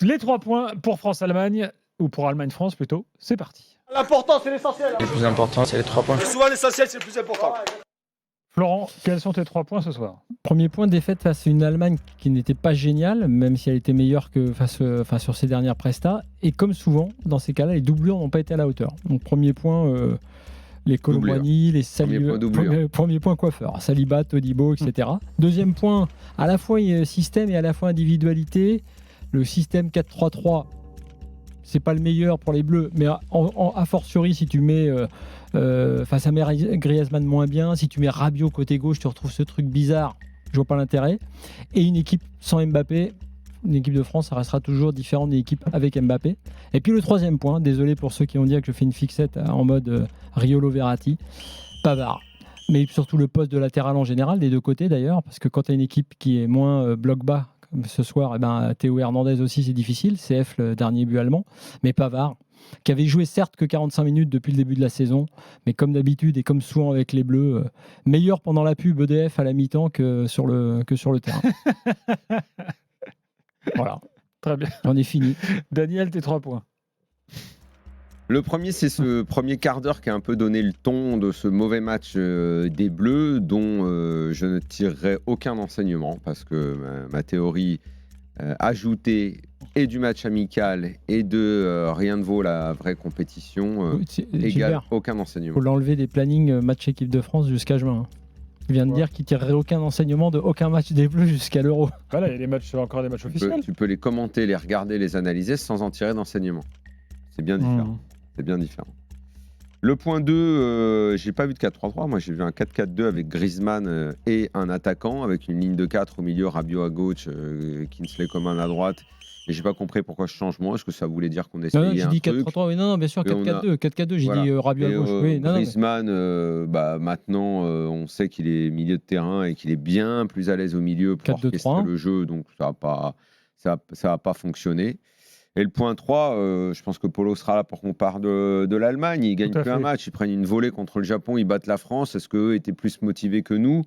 Les 3 points pour France-Allemagne, ou pour Allemagne-France plutôt. C'est parti. L'important, c'est l'essentiel. Le plus important, c'est les 3 points. Et souvent, l'essentiel, c'est le plus important. Florent, quels sont tes 3 points ce soir? Premier point, défaite face à une Allemagne qui n'était pas géniale, même si elle était meilleure que sur ses dernières prestats. Et comme souvent, dans ces cas-là, les doublures n'ont pas été à la hauteur. Donc premier point, les Colomboigny, les Saliba. Premier point coiffeur. Saliba, Todibo, etc. Deuxième point, à la fois système et à la fois individualité. Le système 4-3-3, c'est pas le meilleur pour les Bleus, mais a fortiori si tu mets face à Griezmann moins bien, si tu mets Rabiot côté gauche, tu retrouves ce truc bizarre, je vois pas l'intérêt. Et une équipe sans Mbappé, une équipe de France, ça restera toujours différent d'une équipe avec Mbappé. Et puis le troisième point, désolé pour ceux qui ont dit que je fais une fixette en mode Riolo Verratti, Pavard. Mais surtout le poste de latéral en général, des deux côtés d'ailleurs, parce que quand tu as une équipe qui est moins bloc bas, ce soir, Théo Hernandez aussi, c'est difficile. CF, le dernier but allemand. Mais Pavard, qui avait joué certes que 45 minutes depuis le début de la saison, mais comme d'habitude et comme souvent avec les Bleus, meilleur pendant la pub EDF à la mi-temps que sur le terrain. Voilà. Très bien. J'en ai fini. Daniel, tes 3 points. Le premier, c'est ce premier quart d'heure qui a un peu donné le ton de ce mauvais match des Bleus, dont je ne tirerai aucun enseignement, parce que ma théorie ajoutée et du match amical et de rien ne vaut la vraie compétition égale aucun enseignement. Il faut l'enlever des plannings match équipe de France jusqu'à juin. Il vient de dire qu'il ne tirerait aucun enseignement de aucun match des Bleus jusqu'à l'Euro. Voilà, il y a encore des matchs officiels. Tu peux les commenter, les regarder, les analyser sans en tirer d'enseignement. C'est bien différent. C'est bien différent. Le point 2, j'ai pas vu de 4-3-3. Moi, j'ai vu un 4-4-2 avec Griezmann et un attaquant, avec une ligne de 4 au milieu, Rabiot à gauche, Kingsley Coman à droite. Et j'ai pas compris pourquoi ce changement. Est-ce que ça voulait dire qu'on essayait un truc? J'ai dit 4-3-3. Oui, non, bien sûr, 4-4-2. 4-4-2, j'ai dit Rabiot à gauche. Oui, Griezmann, maintenant, on sait qu'il est milieu de terrain et qu'il est bien plus à l'aise au milieu pour orchestrer le jeu. Donc, ça va pas fonctionner. Et le point 3, je pense que Polo sera là pour qu'on parle de l'Allemagne. Ils gagnent plus un match, ils prennent une volée contre le Japon, ils battent la France. Est-ce qu'eux étaient plus motivés que nous?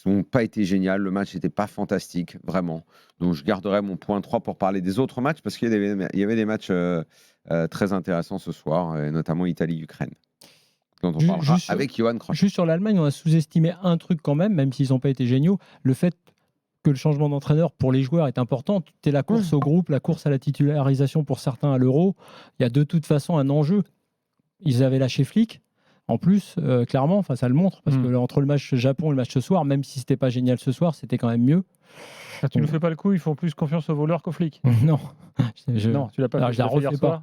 Ils n'ont pas été géniaux, le match n'était pas fantastique, vraiment. Donc je garderai mon point 3 pour parler des autres matchs, parce qu'il y avait des matchs très intéressants ce soir, et notamment Italie-Ukraine, dont on parlera avec Johan Crochet. Juste sur l'Allemagne, on a sous-estimé un truc quand même si ils n'ont pas été géniaux, le fait que le changement d'entraîneur pour les joueurs est important. C'est la course au groupe, la course à la titularisation pour certains à l'Euro. Il y a de toute façon un enjeu. Ils avaient lâché Flick. En plus, clairement, ça le montre, parce que entre le match Japon et le match ce soir, même si c'était pas génial ce soir, c'était quand même mieux. Tu ne fais pas le coup, ils font plus confiance aux voleurs qu'aux flics. Non. Non, tu l'as pas fait. Je la refais pas.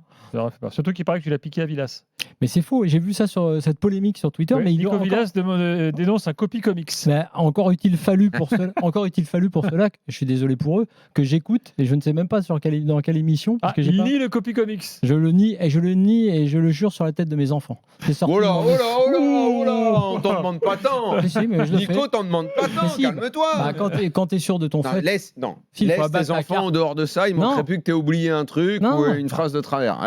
Surtout qu'il paraît que tu l'as piqué à Villas. Mais c'est faux, et j'ai vu ça sur cette polémique sur Twitter. Mais Nico Villas dénonce un copy comics. Encore est-il fallu pour cela, je suis désolé pour eux, que j'écoute, et je ne sais même pas dans quelle émission. Parce que il nie le copy comics. Je le nie et je le jure sur la tête de mes enfants. Oh là, on t'en demande pas tant. Nico, t'en demande pas tant, calme-toi. Quand t'es sûr de ton fait. Laisse tes enfants en dehors de ça, il manquerait plus que t'aies oublié un truc ou une phrase de travers.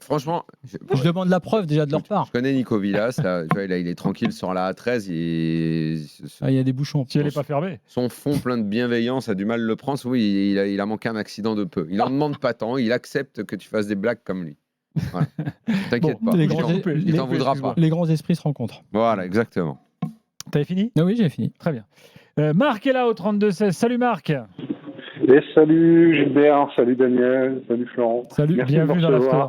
Franchement. Je demande la preuve déjà de leur part. Je connais Nico Villas, là, il est tranquille sur la A13. Il y a des bouchons. Si elle n'est pas fermée. Son fond plein de bienveillance a du mal à le prendre. Oui, il a manqué un accident de peu. Il n'en demande pas tant, il accepte que tu fasses des blagues comme lui. Voilà. T'inquiète pas, il t'en voudra pas. Les grands esprits se rencontrent. Voilà, exactement. T'avais fini? Oui, j'ai fini. Très bien. Marc est là au 32-16. Salut Marc. Et salut Gilbert, salut Daniel, salut Florent. Salut, bienvenue dans l'After.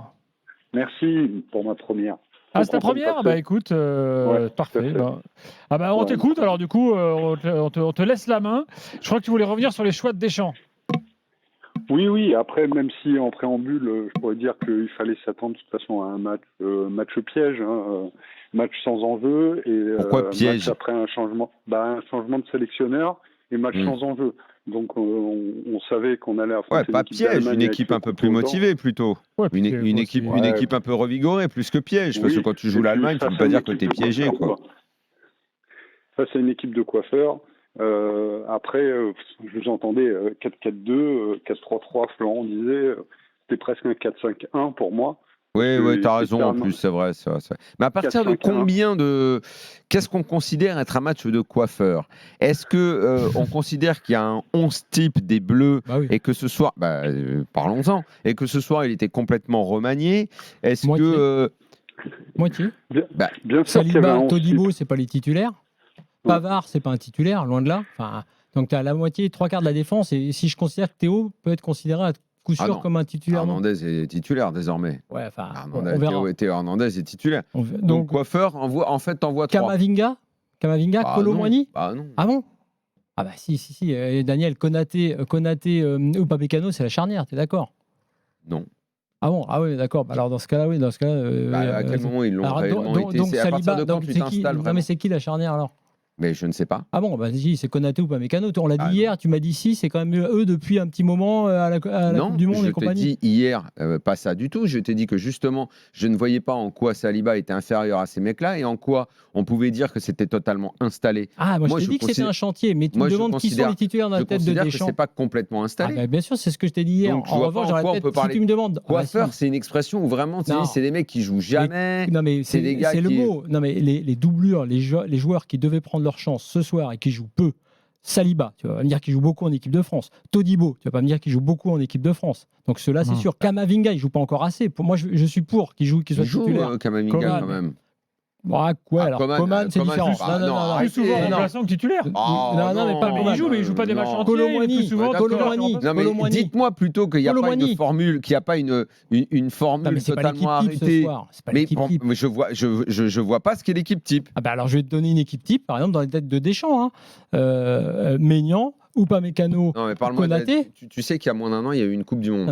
Merci pour ma première. C'est ta première? Écoute, parfait. On t'écoute, alors du coup, on te laisse la main. Je crois que tu voulais revenir sur les choix de Deschamps. Oui, après, même si en préambule, je pourrais dire qu'il fallait s'attendre de toute façon à un match piège, match sans enjeu, et pourquoi piège? match après un changement de sélectionneur, et match sans enjeu. Donc on savait qu'on allait affronter une équipe un peu plus motivée plutôt. Une équipe un peu revigorée plus que piège, parce que quand tu joues l'Allemagne, tu ne peux pas dire que tu es piégé. Ça, c'est une équipe de coiffeurs. Après, je vous entendais 4-4-2, 4-3-3, Florent disait, c'était presque un 4-5-1 pour moi. Oui, tu as raison en plus, c'est vrai. Mais à partir de combien de... Qu'est-ce qu'on considère être un match de coiffeur? Est-ce qu'on considère qu'il y a un 11 type des Bleus et que ce soir... parlons-en. Et que ce soir, il était complètement remanié? Est-ce que... Moitié. Bien sûr. Saliba, Todibo, c'est pas les titulaires. Pavard, c'est pas un titulaire, loin de là. Enfin, donc tu as la moitié, 3/4 de la défense. Et si je considère que Théo peut être considéré à coup sûr comme un titulaire. Hernandez est titulaire désormais. Ouais, enfin, Théo Hernandez est titulaire. Donc coiffeur, en fait, t'envoies 3. Kamavinga, Kolo Muani. Non. Ah bon? Ah bah si. Daniel, Konaté ou Upamecano, c'est la charnière, t'es d'accord? Non. Ah bon? Ah oui, d'accord. Bah alors dans ce cas-là, oui. À quel moment ils l'ont réellement été? C'est à partir de quand tu t'installes vraiment? Non mais c'est qui la charnière alors? Mais je ne sais pas. Ah bon, bah si, c'est Konaté ou Upamecano. On l'a dit hier, tu m'as dit si, c'est quand même eux depuis un petit moment à la Coupe du Monde et compagnie. Je t'ai dit hier, pas ça du tout. Je t'ai dit que justement, je ne voyais pas en quoi Saliba était inférieur à ces mecs-là et en quoi on pouvait dire que c'était totalement installé. Ah, moi je t'ai dit que c'était un chantier, mais tu me demandes qui sont les titulaires dans la tête de Deschamps. Que c'est pas complètement installé. Ah, bah, bien sûr, c'est ce que je t'ai dit hier. Donc, en revanche, si tu me demandes. Coiffeur, c'est une expression où vraiment, c'est des mecs qui jouent jamais. Non, mais c'est le mot. Non, mais les doublures, les joueurs qui devaient prendre leur chance ce soir et qui joue peu. Saliba, tu vas me dire qu'il joue beaucoup en équipe de France. Todibo, tu vas pas me dire qu'il joue beaucoup en équipe de France. Donc ceux-là, c'est sûr. Kamavinga, il joue pas encore assez. Pour moi, je suis pour qu'il soit titulaire. Kamavinga quand même. Coman, c'est différent. Non, plus souvent remplaçant que titulaire. Non, mais pas Coman. Il joue pas des matchs entiers. Plus souvent, dites-moi plutôt qu'il n'y a pas une formule, qu'il n'y a pas une formule totalement arrêtée. Mais je vois pas ce qu'est l'équipe type. Ah bah alors je vais te donner une équipe type, par exemple dans les têtes de Deschamps. Maignan, Upamecano, Konaté. Tu sais qu'il y a moins d'un an, il y a eu une Coupe du Monde.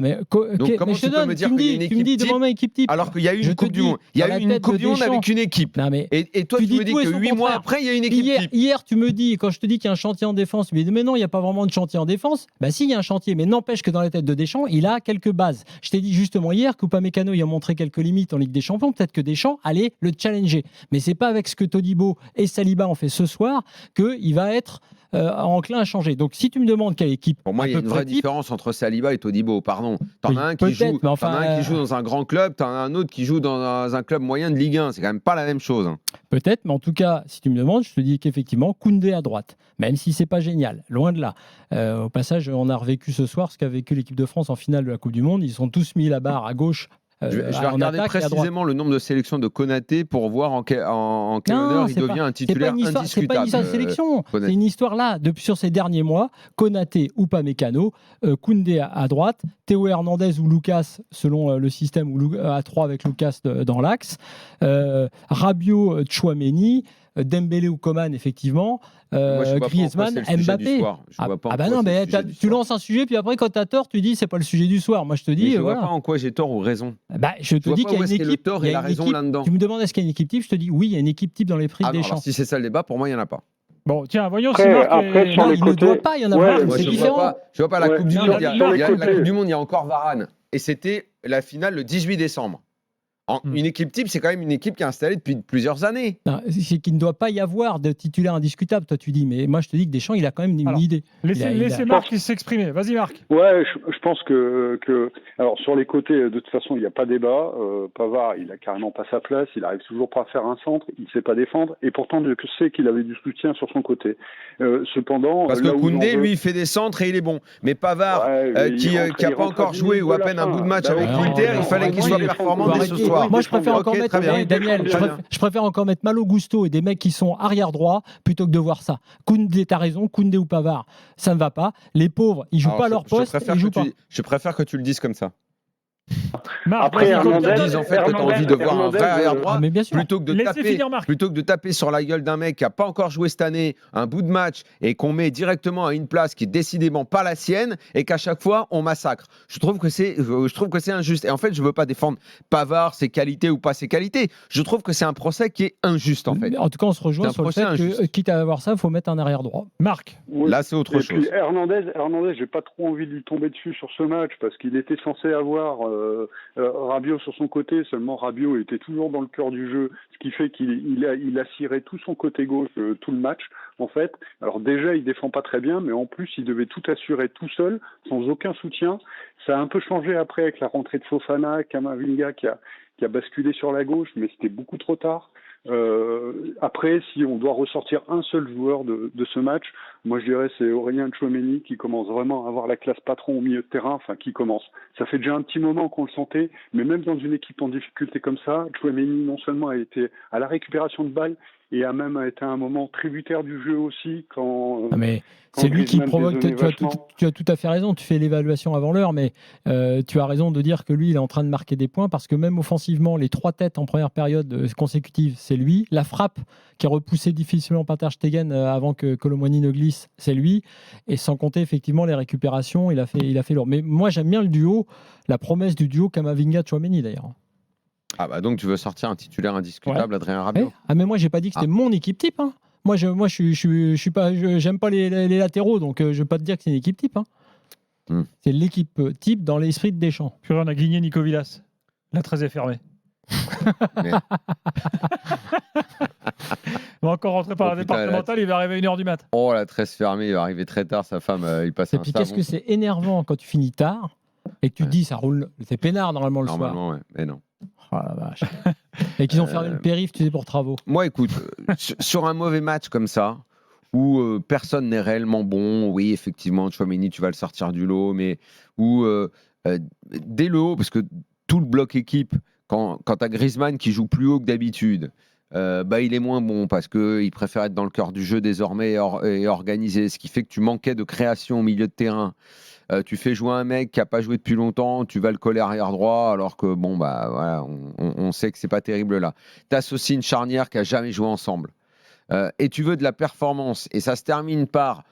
Donc comment tu peux me dire qu'il y a une équipe type alors qu'il y a eu une Coupe du Monde? Il y a eu une Coupe du Monde avec une équipe. Et toi, tu me dis que 8 mois après, il y a une équipe type. Hier, tu me dis, quand je te dis qu'il y a un chantier en défense, mais non, il n'y a pas vraiment de chantier en défense. Bah si, il y a un chantier, mais n'empêche que dans la tête de Deschamps, il a quelques bases. Je t'ai dit justement hier qu'Upamecano, il a montré quelques limites en Ligue des Champions. Peut-être que Deschamps allait le challenger. Mais c'est pas avec ce que Todibo et Saliba ont fait ce soir qu'il va être enclin à changer. Donc si tu me demandes quelle équipe... Pour moi, il y a une vraie différence entre Saliba et Todibo, pardon. T'en as un qui joue dans un grand club, t'en as un autre qui joue dans un club moyen de Ligue 1. C'est quand même pas la même chose. Peut-être, mais en tout cas, si tu me demandes, je te dis qu'effectivement, Koundé à droite, même si c'est pas génial, loin de là. Au passage, on a revécu ce soir ce qu'a vécu l'équipe de France en finale de la Coupe du Monde. Ils sont tous mis la barre à gauche. Je vais regarder précisément le nombre de sélections de Konaté pour voir en quelle honneur il devient un titulaire indiscutable. C'est pas une histoire de sélection, c'est une histoire là. Sur ces derniers mois, Konaté ou Upamecano, Koundé à droite, Théo Hernandez ou Lucas, selon le système à 3 avec Lucas dans l'axe, Rabiot, Tchouaméni, Dembélé ou Coman, effectivement, Griezmann, Mbappé. Tu lances un sujet, puis après, quand tu as tort, tu dis c'est pas le sujet du soir. Moi, je te dis. Je ne vois pas en quoi j'ai tort ou raison. Je te dis qu'il y a une équipe. Le tort et la raison là-dedans. Tu me demandes est-ce qu'il y a une équipe type, je te dis oui, il y a une équipe type dans les prix des champs. Si c'est ça le débat, pour moi, il n'y en a pas. Bon, tiens, voyons si Marc. Non, il ne doit pas y en avoir. C'est différent. Je vois pas la Coupe du Monde. La Coupe du Monde, il y a encore Varane. Et c'était la finale le 18 décembre. Une équipe type, c'est quand même une équipe qui est installée depuis plusieurs années. C'est qu'il ne doit pas y avoir de titulaire indiscutable, toi tu dis. Mais moi je te dis que Deschamps, il a quand même une idée. Laissez Marc s'exprimer. Vas-y Marc. Ouais, je pense que... Alors sur les côtés, de toute façon, il n'y a pas débat. Pavard, il a carrément pas sa place. Il arrive toujours pas à faire un centre. Il ne sait pas défendre. Et pourtant, je sais qu'il avait du soutien sur son côté. Cependant... Parce que Koundé, lui, il fait des centres et il est bon. Mais Pavard, qui n'a pas encore joué ou à peine un bout de match avec l'Inter, il fallait qu'il soit performant dès ce soir. Moi, je préfère encore mettre Daniel. Je préfère encore mettre Malo Gusto et des mecs qui sont arrière droit plutôt que de voir ça. Koundé, t'as raison. Koundé ou Pavard, ça ne va pas. Les pauvres, ils jouent pas à leur poste. Je préfère que tu le dises comme ça. Après, en fait que tu as envie de voir un vrai arrière droit plutôt que de taper sur la gueule d'un mec qui n'a pas encore joué cette année un bout de match et qu'on met directement à une place qui est décidément pas la sienne et qu'à chaque fois on massacre. Je trouve que c'est injuste. Et en fait, je veux pas défendre Pavard, ses qualités ou pas ses qualités. Je trouve que c'est un procès qui est injuste en fait. En tout cas, on se rejoint sur le fait que quitte à avoir ça, il faut mettre un arrière droit. Marc. Là, c'est autre chose. Puis Hernandez, j'ai pas trop envie de lui tomber dessus sur ce match parce qu'il était censé avoir Rabiot sur son côté, seulement Rabiot était toujours dans le cœur du jeu, ce qui fait qu'il a ciré tout son côté gauche tout le match, en fait. Alors déjà, il défend pas très bien, mais en plus, il devait tout assurer tout seul, sans aucun soutien. Ça a un peu changé après avec la rentrée de Fofana, Kamavinga qui qui a basculé sur la gauche, mais c'était beaucoup trop tard. Après, si on doit ressortir un seul joueur de ce match, moi je dirais c'est Aurélien Tchouaméni qui commence vraiment à avoir la classe patron au milieu de terrain, enfin qui commence. Ça fait déjà un petit moment qu'on le sentait, mais même dans une équipe en difficulté comme ça, Tchouaméni non seulement a été à la récupération de balles, et a même été à un moment tributaire du jeu aussi quand. Mais c'est lui qui provoque. Tu as tout à fait raison. Tu fais l'évaluation avant l'heure, mais tu as raison de dire que lui, il est en train de marquer des points parce que même offensivement, les 3 têtes en première période consécutive, c'est lui. La frappe qui est repoussée difficilement par Ter Stegen avant que Kolo Muani ne glisse, c'est lui. Et sans compter effectivement les récupérations, il a fait lourd. Mais moi, j'aime bien le duo, la promesse du duo Camavinga-Tchouaméni d'ailleurs. Ah bah donc tu veux sortir un titulaire indiscutable, Adrien Rabiot. Ah mais moi j'ai pas dit que c'était mon équipe type. Hein. Moi je suis pas, j'aime pas les latéraux, donc je vais pas te dire que c'est une équipe type. Hein. C'est l'équipe type dans l'esprit de Deschamps. Puis on a Guigné, Nico Villas. La 13 est fermée. Il va encore rentrer par la départementale, il va arriver à 1h du mat. Oh la 13 fermée, il va arriver très tard, sa femme, il passe un savon. Et puis qu'est-ce que c'est énervant quand tu finis tard et que tu te dis ça roule, c'est peinard normalement le soir. Normalement, ouais, mais non. Oh la vache. Et qu'ils ont fermé le périph', tu sais, pour travaux. Moi, écoute, sur un mauvais match comme ça, où personne n'est réellement bon, oui, effectivement, Tchouaméni, tu vas le sortir du lot, mais où dès le haut, parce que tout le bloc équipe, quand tu as Griezmann qui joue plus haut que d'habitude, il est moins bon parce qu'il préfère être dans le cœur du jeu désormais et organisé, ce qui fait que tu manquais de création au milieu de terrain. Tu fais jouer un mec qui n'a pas joué depuis longtemps, tu vas le coller arrière droit, alors que voilà, on sait que c'est pas terrible là. Tu associes une charnière qui n'a jamais joué ensemble. Et tu veux de la performance, et ça se termine par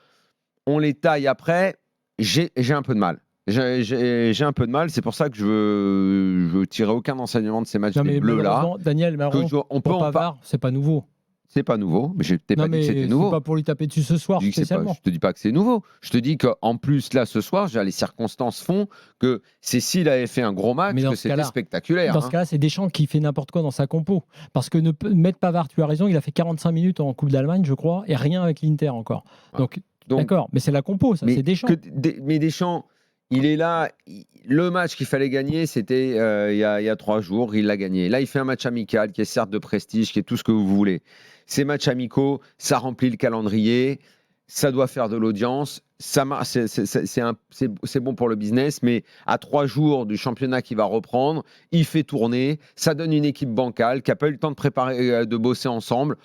on les taille après, j'ai un peu de mal. J'ai un peu de mal, c'est pour ça que je veux tirer aucun enseignement de ces matchs des Bleus là. Daniel, on peut Pavard, c'est pas nouveau. C'est pas nouveau, mais je t'ai pas dit que c'était nouveau. C'est pas pour lui taper dessus ce soir, spécialement. Je te dis pas que c'est nouveau. Je te dis qu'en plus, là, ce soir, les circonstances font que c'est s'il avait fait un gros match que c'était spectaculaire. Dans ce cas-là, c'est Deschamps qui fait n'importe quoi dans sa compo. Parce que mettre Pavard, tu as raison, il a fait 45 minutes en Coupe d'Allemagne, je crois, et rien avec l'Inter encore. Donc d'accord, mais c'est la compo, ça, c'est Deschamps. Mais Deschamps, il est là. Le match qu'il fallait gagner, c'était il y a 3 jours, il l'a gagné. Là, il fait un match amical qui est certes de prestige, qui est tout ce que vous voulez. Ces matchs amicaux, ça remplit le calendrier, ça doit faire de l'audience, c'est bon pour le business, mais à 3 jours du championnat qui va reprendre, il fait tourner, ça donne une équipe bancale qui n'a pas eu le temps de préparer, de bosser ensemble.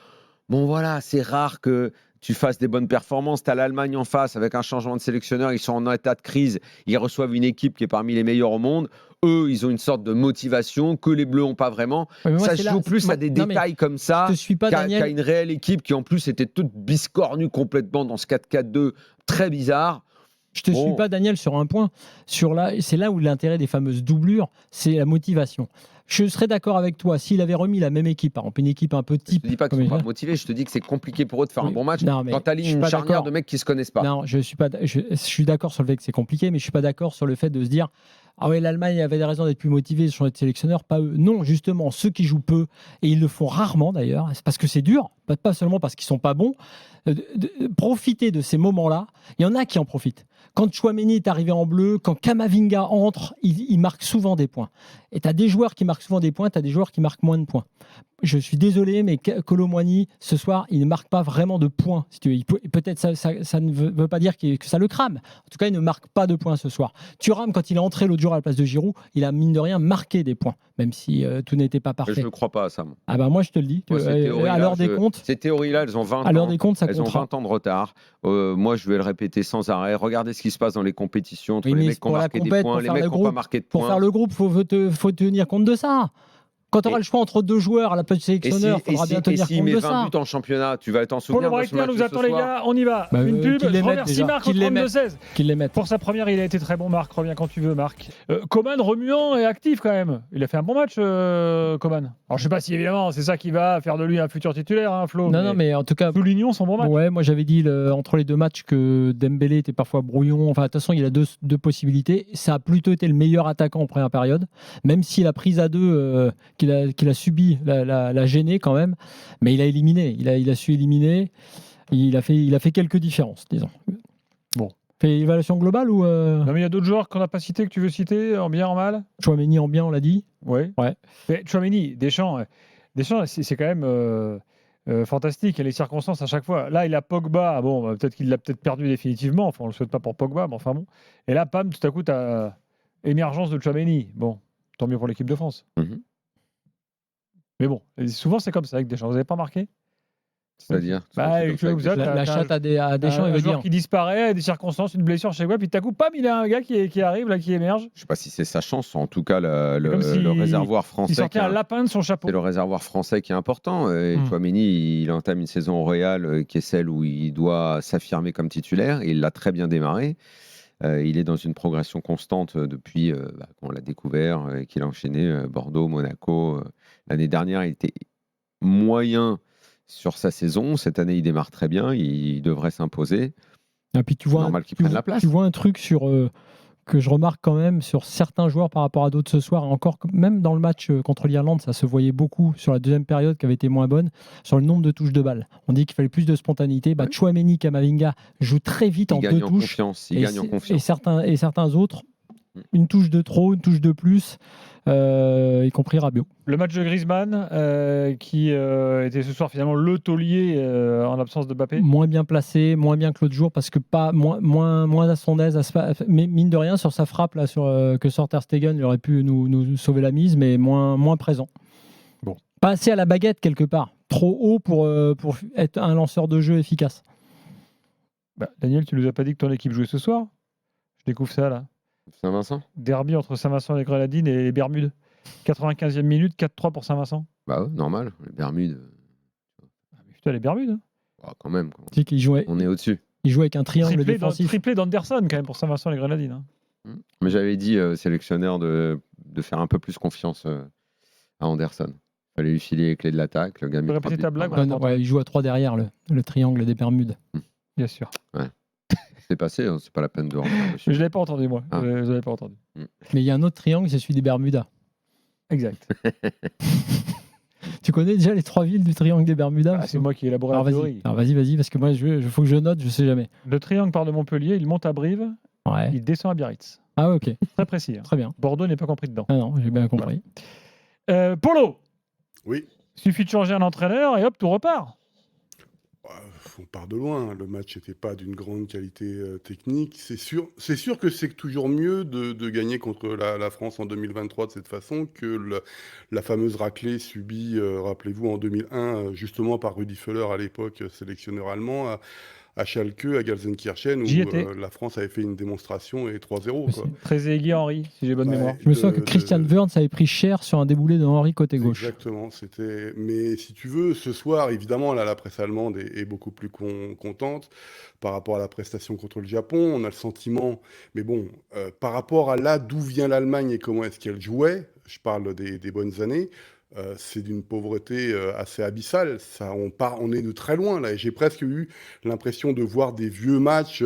Bon voilà, c'est rare que tu fasses des bonnes performances. Tu as l'Allemagne en face avec un changement de sélectionneur, ils sont en état de crise, ils reçoivent une équipe qui est parmi les meilleures au monde. Eux, ils ont une sorte de motivation que les Bleus n'ont pas vraiment. Ça se joue plus à des détails comme ça qu'à une réelle équipe qui en plus était toute biscornue complètement dans ce 4-4-2 très bizarre. Je te suis pas, Daniel, sur un point. C'est là où l'intérêt des fameuses doublures, c'est la motivation. Je serais d'accord avec toi s'il avait remis la même équipe, par exemple, une équipe un peu type. Je ne te dis pas qu'ils ne sont pas motivés, je te dis que c'est compliqué pour eux de faire un bon match quand tu alignes une charnière de mecs qui ne se connaissent pas. Non, je suis d'accord sur le fait que c'est compliqué, mais je ne suis pas d'accord sur le fait de se dire ah ouais, l'Allemagne avait des raisons d'être plus motivée sur les sélectionneurs, pas eux. Non, justement, ceux qui jouent peu, et ils le font rarement d'ailleurs, c'est parce que c'est dur, pas seulement parce qu'ils ne sont pas bons, profiter de ces moments-là, il y en a qui en profitent. Quand Tchouaméni est arrivé en bleu, quand Camavinga entre, il marque souvent des points. Et tu as des joueurs qui marquent souvent des points, tu as des joueurs qui marquent moins de points. Je suis désolé, mais Kolo Muani, ce soir, il ne marque pas vraiment de points. Si tu veux. Peut-être ça ne veut pas dire que ça le crame. En tout cas, il ne marque pas de points ce soir. Thuram, quand il est entré l'autre jour à la place de Giroud, il a mine de rien marqué des points, même si tout n'était pas parfait. Je ne crois pas à ça. Moi. Ah bah moi, je te le dis. À l'heure des comptes, ces théories-là, elles ont 20 ans. À l'heure des comptes, ça elles ont 20 ans de retard. Moi, je vais le répéter sans arrêt. Regardez ce qui se passe dans les compétitions entre les mecs qui ont marqué des points, les mecs qui n'ont pas marqué de points. Pour faire le groupe, il faut tenir compte de ça. Quand tu auras le choix entre 2 joueurs à la place du sélectionneur, il faudra bien tenir compte de ça. Et s'il met 20 buts en championnat, tu vas t'en souvenir. Pour le break nous attend les gars, on y va. Une pub, je remercie Marc au 32-16. Pour sa première, il a été très bon, Marc. Reviens quand tu veux, Marc. Coman remuant et actif quand même. Il a fait un bon match, Coman. Alors je sais pas si évidemment c'est ça qui va faire de lui un futur titulaire, hein, Flo. Non, mais en tout cas, soulignons son bon match. Ouais, moi j'avais dit entre les 2 matchs que Dembélé était parfois brouillon. Enfin, de toute façon, il a deux possibilités. Ça a plutôt été le meilleur attaquant en première période, même si la prise à 2 qu'il a subi l'a gêné quand même, mais il a éliminé. Il a su éliminer. Il a fait quelques différences, disons. Bon. Fait évaluation globale ou Non, mais il y a d'autres joueurs qu'on n'a pas cités, que tu veux citer, en bien, en mal. Tchouaméni en bien, on l'a dit. Ouais. Mais Tchouaméni, Deschamps, c'est quand même fantastique. Il y a les circonstances à chaque fois. Là, il a Pogba. Bon, peut-être qu'il l'a perdu définitivement. Enfin, on ne le souhaite pas pour Pogba, mais enfin bon. Et là, pam, tout à coup, tu as émergence de Tchouaméni. Bon, tant mieux pour l'équipe de France. Mais bon, souvent, c'est comme ça avec Deschamps. Vous n'avez pas remarqué? C'est-à-dire la chatte à Deschamps, il veut dire. Qui disparaît, des circonstances, une blessure chez quoi, puis tout à coup, pam, il a un gars qui arrive, là, qui émerge. Je ne sais pas si c'est sa chance, en tout cas, le réservoir français. Il sortait un lapin de son chapeau. C'est le réservoir français qui est important. Et Tchouaméni, il entame une saison au Real qui est celle où il doit s'affirmer comme titulaire. Il l'a très bien démarré. Il est dans une progression constante depuis qu'on l'a découvert, qu'il a enchaîné Bordeaux, Monaco. L'année dernière, il était moyen sur sa saison. Cette année, il démarre très bien. Il devrait s'imposer. Et puis tu vois, normal qu'il prenne la place. Tu vois un truc que je remarque quand même sur certains joueurs par rapport à d'autres ce soir. Encore même dans le match contre l'Irlande, ça se voyait beaucoup sur la deuxième période qui avait été moins bonne, sur le nombre de touches de balle. On dit qu'il fallait plus de spontanéité. Tchouaméni, Camavinga jouent très vite en deux touches. Il gagne en confiance. Et certains autres, une touche de trop, une touche de plus, y compris Rabiot. Le match de Griezmann, qui était ce soir finalement le taulier en absence de Mbappé. Moins bien placé, moins bien que l'autre jour, parce que moins à son aise. Mais mine de rien, sur sa frappe là, que sort Ter Stegen, il aurait pu nous sauver la mise, mais moins présent. Bon. Pas assez à la baguette quelque part. Trop haut pour être un lanceur de jeu efficace. Daniel, tu nous as pas dit que ton équipe jouait ce soir? Je découvre ça là. Saint-Vincent. Derby entre Saint-Vincent et les Grenadines et les Bermudes. 95e minute, 4-3 pour Saint-Vincent. Bah ouais, normal, les Bermudes. Putain, les Bermudes. Quand même. On est au-dessus. Il jouait avec un triangle défensif. Triplé d'Anderson quand même pour Saint-Vincent et les Grenadines. Mais j'avais dit, sélectionneur, de faire un peu plus confiance à Anderson. Il fallait lui filer les clés de l'attaque. Le gars met répéter ta blague. Il joue à 3 derrière, le triangle des Bermudes. Bien sûr. Ouais. C'est passé, hein, c'est pas la peine de rentrer. Je ne l'avais pas entendu, moi. Je l'avais pas entendu. Mais il y a un autre triangle, c'est celui des Bermudas. Exact. Tu connais déjà les 3 villes du triangle des Bermudas? C'est moi qui ai élaboré la théorie. Alors vas-y, parce que moi, il faut que je note, je sais jamais. Le triangle part de Montpellier, il monte à Brive, il descend à Biarritz. Ah ok. Très précis. Hein. Très bien. Bordeaux n'est pas compris dedans. Ah non, j'ai bien compris. Voilà. Polo. Oui. Suffit de changer un entraîneur et hop, tout repart. On part de loin. Le match n'était pas d'une grande qualité technique. C'est sûr que c'est toujours mieux de gagner contre la France en 2023 de cette façon que la fameuse raclée subie, rappelez-vous, en 2001, justement par Rudi Völler à l'époque, sélectionneur allemand, à Schalke, à Gelsenkirchen, où la France avait fait une démonstration et 3-0. Très aiguë Henry, si j'ai bonne mémoire. Je me souviens que Christian Wörns avait pris cher sur un déboulé de Henry côté gauche. Exactement. Mais si tu veux, ce soir, évidemment, là, la presse allemande est beaucoup plus contente par rapport à la prestation contre le Japon. On a le sentiment, mais bon, par rapport à là d'où vient l'Allemagne et comment est-ce qu'elle jouait, je parle des bonnes années. C'est d'une pauvreté assez abyssale. On est de très loin là. Et j'ai presque eu l'impression de voir des vieux matchs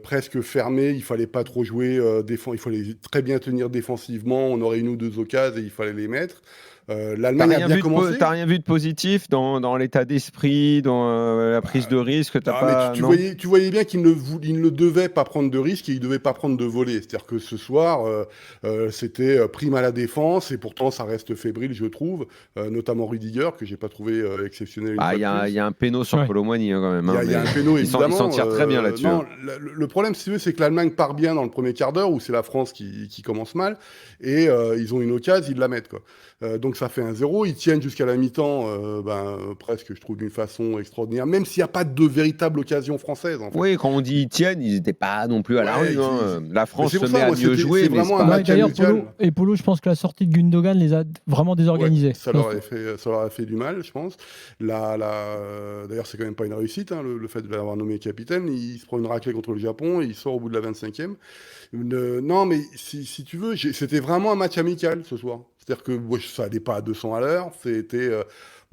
presque fermés. Il fallait pas trop jouer il fallait très bien tenir défensivement. On aurait une ou deux occasions et il fallait les mettre. L'Allemagne a bien commencé. T'as rien vu de positif dans l'état d'esprit, dans la prise de risque? Tu voyais bien qu'il ne devait pas prendre de risque et il ne devait pas prendre de volée. C'est-à-dire que ce soir, c'était prime à la défense et pourtant ça reste fébrile, je trouve, notamment Rudiger, que j'ai pas trouvé exceptionnel. Il y a un péno sur Colomboigny quand même. Il y a un péno, évidemment. Il s'en tire très bien là-dessus. Le problème, si tu veux, c'est que l'Allemagne part bien dans le premier quart d'heure, où c'est la France qui commence mal, et ils ont une occasion, ils la mettent, quoi. Donc ça fait 1-0, ils tiennent jusqu'à la mi-temps, presque, je trouve, d'une façon extraordinaire, même s'il n'y a pas de véritable occasion française. En fait. Oui, quand on dit ils tiennent, ils n'étaient pas non plus à la rue. La France se met à mieux jouer. C'est vraiment un match amical. Polo, je pense que la sortie de Gundogan les a vraiment désorganisés. Ouais, ça leur a fait du mal, je pense. D'ailleurs, c'est quand même pas une réussite, hein, le fait de l'avoir nommé capitaine. Il se prend une raclée contre le Japon et il sort au bout de la 25e. Non, mais si tu veux, c'était vraiment un match amical ce soir. C'est-à-dire que ça n'allait pas à 200 à l'heure. C'était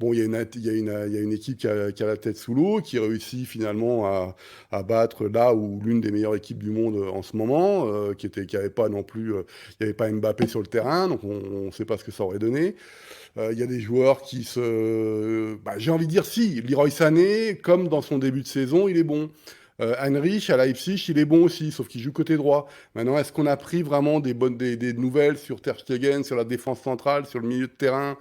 il y a une équipe qui a la tête sous l'eau, qui réussit finalement à battre là où l'une des meilleures équipes du monde en ce moment, qui avait pas non plus, il n'y avait pas Mbappé sur le terrain, donc on ne sait pas ce que ça aurait donné. Il y a des joueurs qui j'ai envie de dire si, Leroy Sané, comme dans son début de saison, il est bon. Heinrich, à Leipzig, il est bon aussi, sauf qu'il joue côté droit. Maintenant, est-ce qu'on a pris vraiment des nouvelles sur Ter Stegen, sur la défense centrale, sur le milieu de terrain,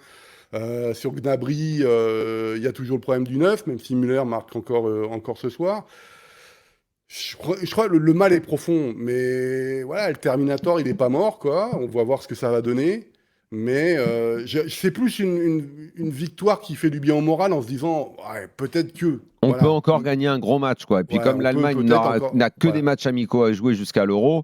sur Gnabry? Il y a toujours le problème du 9, même si Müller marque encore ce soir. Je crois que le mal est profond, mais voilà, le Terminator, il n'est pas mort, quoi. On va voir ce que ça va donner. Mais c'est plus une victoire qui fait du bien au moral en se disant, ouais, peut-être que... On peut encore gagner un gros match, quoi. Et puis comme l'Allemagne n'a que des matchs amicaux à jouer jusqu'à l'Euro,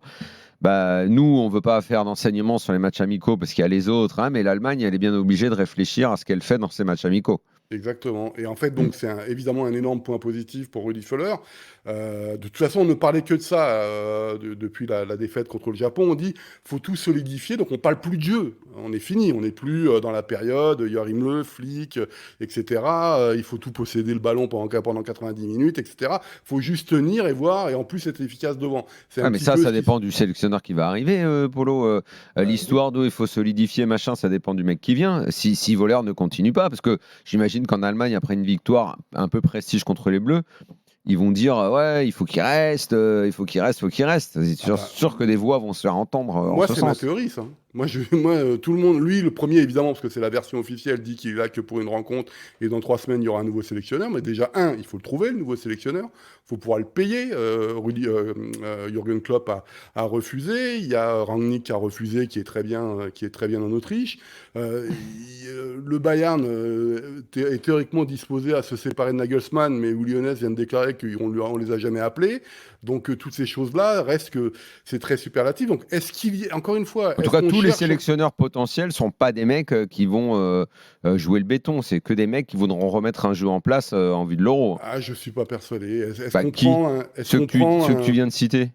bah, nous, on ne veut pas faire d'enseignement sur les matchs amicaux parce qu'il y a les autres, hein, mais l'Allemagne, elle est bien obligée de réfléchir à ce qu'elle fait dans ses matchs amicaux. Exactement. Et en fait, donc, c'est évidemment un énorme point positif pour Rudi Völler. De toute façon, on ne parlait que de ça depuis la défaite contre le Japon. On dit faut tout solidifier, donc on ne parle plus de jeu. On est fini, on n'est plus dans la période Joachim Löw, Flick, etc. Il faut tout posséder le ballon pendant 90 minutes, etc. Il faut juste tenir et voir, et en plus être efficace devant. Mais ça dépend du sélectionneur qui va arriver, Polo. L'histoire d'où il faut solidifier, machin, ça dépend du mec qui vient. Si Völler ne continue pas, parce que j'imagine qu'en Allemagne, après une victoire un peu prestige contre les Bleus, ils vont dire ouais, il faut qu'il reste, il faut qu'il reste. C'est sûr que des voix vont se faire entendre. Moi, c'est ma théorie, ça. Moi, tout le monde, lui, le premier, évidemment, parce que c'est la version officielle, dit qu'il est là que pour une rencontre et dans 3 semaines, il y aura un nouveau sélectionneur. Mais déjà, il faut le trouver, le nouveau sélectionneur. Il faut pouvoir le payer. Jürgen Klopp a refusé. Il y a Rangnick qui a refusé, qui est très bien en Autriche. Le Bayern est théoriquement disposé à se séparer de Nagelsmann, mais Uli Hoeneß vient de déclarer qu'on les a jamais appelés. Donc toutes ces choses-là restent que c'est très superlatif. Donc est-ce qu'il y a, encore une fois... En tout cas, tous les sélectionneurs potentiels ne sont pas des mecs qui vont jouer le béton. C'est que des mecs qui voudront remettre un jeu en place en vue de l'Euro. Je ne suis pas persuadé. Ceux que tu viens de citer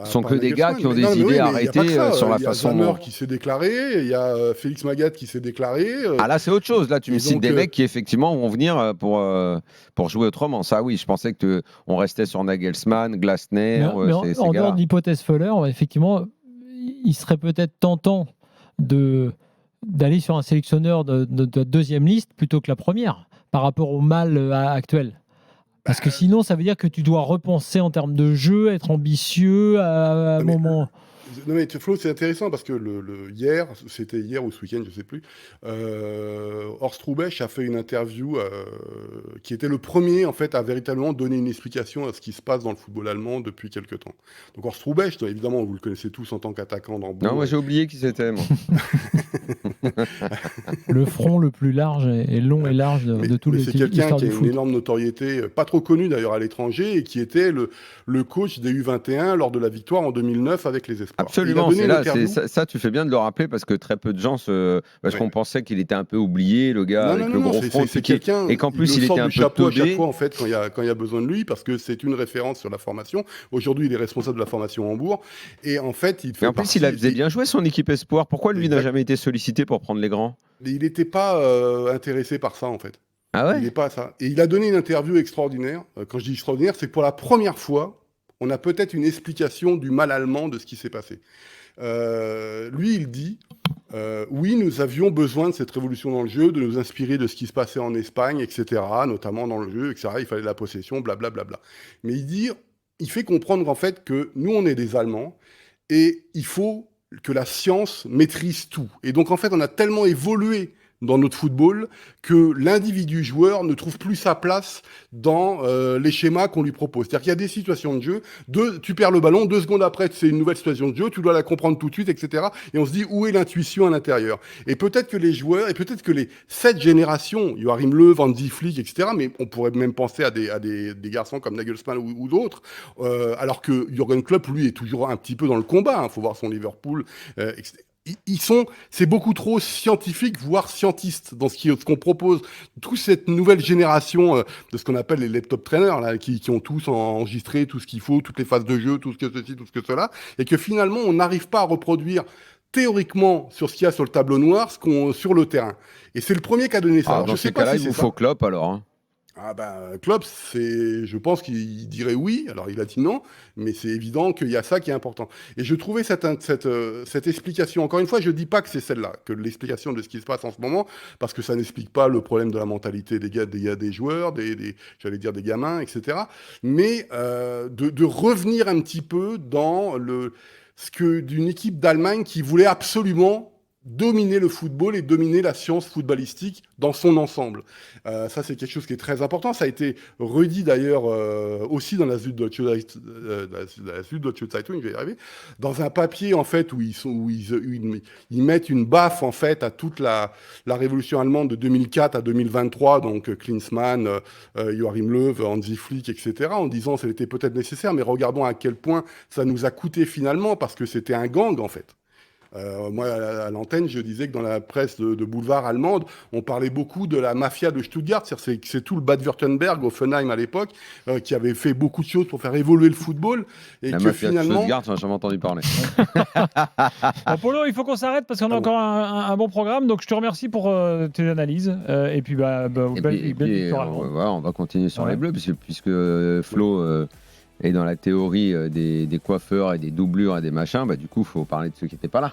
sont que des gars qui ont des idées arrêtées sur la façon. Il y a Zammer qui s'est déclaré, il y a Félix Magath qui s'est déclaré. Là, c'est autre chose. Là, tu me cites des mecs qui, effectivement, vont venir pour jouer autrement. Ça, oui, je pensais qu'on restait sur Nagelsmann, Glasner. En dehors de l'hypothèse Völler, effectivement, il serait peut-être tentant d'aller sur un sélectionneur de deuxième liste plutôt que la première, par rapport au mal actuel. Parce que sinon, ça veut dire que tu dois repenser en termes de jeu, être ambitieux à un moment. Non mais Flo, c'est intéressant parce que c'était hier ou ce week-end, je ne sais plus, Horst Hrubesch a fait une interview qui était le premier en fait à véritablement donner une explication à ce qui se passe dans le football allemand depuis quelques temps. Donc Horst Hrubesch, évidemment, vous le connaissez tous en tant qu'attaquant dans Non, moi j'ai oublié qui c'était. Le front le plus large et long et large de tout le C'est quelqu'un qui a une énorme notoriété, pas trop connu d'ailleurs à l'étranger, et qui était le coach des U21 lors de la victoire en 2009 avec les Espoirs. Absolument, ça tu fais bien de le rappeler parce que très peu de gens parce qu'on pensait qu'il était un peu oublié, le gars avec le gros front, c'est quelqu'un, et qu'en plus il était un peu chapeau à chaque fois en fait quand il y a besoin de lui, parce que c'est une référence sur la formation. Aujourd'hui, il est responsable de la formation à Hambourg, et en fait il faisait bien jouer son équipe Espoir. Pourquoi lui n'a jamais été sollicité pour prendre les grands? Il n'était pas intéressé par ça en fait. Ah ouais. Il n'est pas ça. Et il a donné une interview extraordinaire. Quand je dis extraordinaire, c'est que pour la première fois, on a peut-être une explication du mal allemand de ce qui s'est passé. Lui, il dit oui, nous avions besoin de cette révolution dans le jeu, de nous inspirer de ce qui se passait en Espagne, etc., notamment dans le jeu, etc. Il fallait la possession, blablabla. Mais il fait comprendre en fait que nous, on est des Allemands et il faut que la science maîtrise tout. Et donc, en fait, on a tellement évolué dans notre football que l'individu joueur ne trouve plus sa place dans les schémas qu'on lui propose. C'est-à-dire qu'il y a des situations de jeu, tu perds le ballon, 2 secondes après, c'est une nouvelle situation de jeu, tu dois la comprendre tout de suite, etc. Et on se dit, où est l'intuition à l'intérieur? Et peut-être que les joueurs, et peut-être que cette génération, Joachim Löw, Hansi Flick, etc., mais on pourrait même penser à des garçons comme Nagelsmann ou d'autres, alors que Jürgen Klopp, lui, est toujours un petit peu dans le combat. Faut voir son Liverpool, etc. C'est beaucoup trop scientifique, voire scientiste dans ce qu'on propose. Toute cette nouvelle génération de ce qu'on appelle les laptop trainers, là, qui ont tous enregistré tout ce qu'il faut, toutes les phases de jeu, tout ce que ceci, tout ce que cela, et que finalement, on n'arrive pas à reproduire théoriquement sur ce qu'il y a sur le tableau noir, sur le terrain. Et c'est le premier qui a donné ça. Dans ces cas-là, il vous faut Klopp alors. Klopp, je pense qu'il dirait oui. Alors il a dit non, mais c'est évident qu'il y a ça qui est important. Et je trouvais cette explication, encore une fois, je ne dis pas que c'est celle-là, que l'explication de ce qui se passe en ce moment, parce que ça n'explique pas le problème de la mentalité des joueurs, j'allais dire des gamins, etc. Mais de revenir un petit peu dans ce que d'une équipe d'Allemagne qui voulait absolument dominer le football et dominer la science footballistique dans son ensemble. Ça, c'est quelque chose qui est très important. Ça a été redit d'ailleurs aussi dans la Süddeutsche Zeitung, je vais y arriver, dans un papier en fait où ils mettent une baffe en fait à toute la révolution allemande de 2004 à 2023, donc Klinsmann, Joachim Löw, Hansi Flick, etc., en disant que c'était peut-être nécessaire, mais regardons à quel point ça nous a coûté finalement, parce que c'était un gang en fait. Moi, à l'antenne, je disais que dans la presse de boulevard allemande, on parlait beaucoup de la mafia de Stuttgart. C'est tout le Bade-Württemberg, Offenheim à l'époque, qui avait fait beaucoup de choses pour faire évoluer le football. Et la que mafia finalement... de Stuttgart, j'en ai jamais entendu parler. Polo, il faut qu'on s'arrête parce qu'on a encore un bon programme. Donc, je te remercie pour tes analyses. Et puis, belle victoire. On va continuer sur les Bleus, puisque Flo... et dans la théorie des coiffeurs et des doublures et des machins, du coup, il faut parler de ceux qui n'étaient pas là.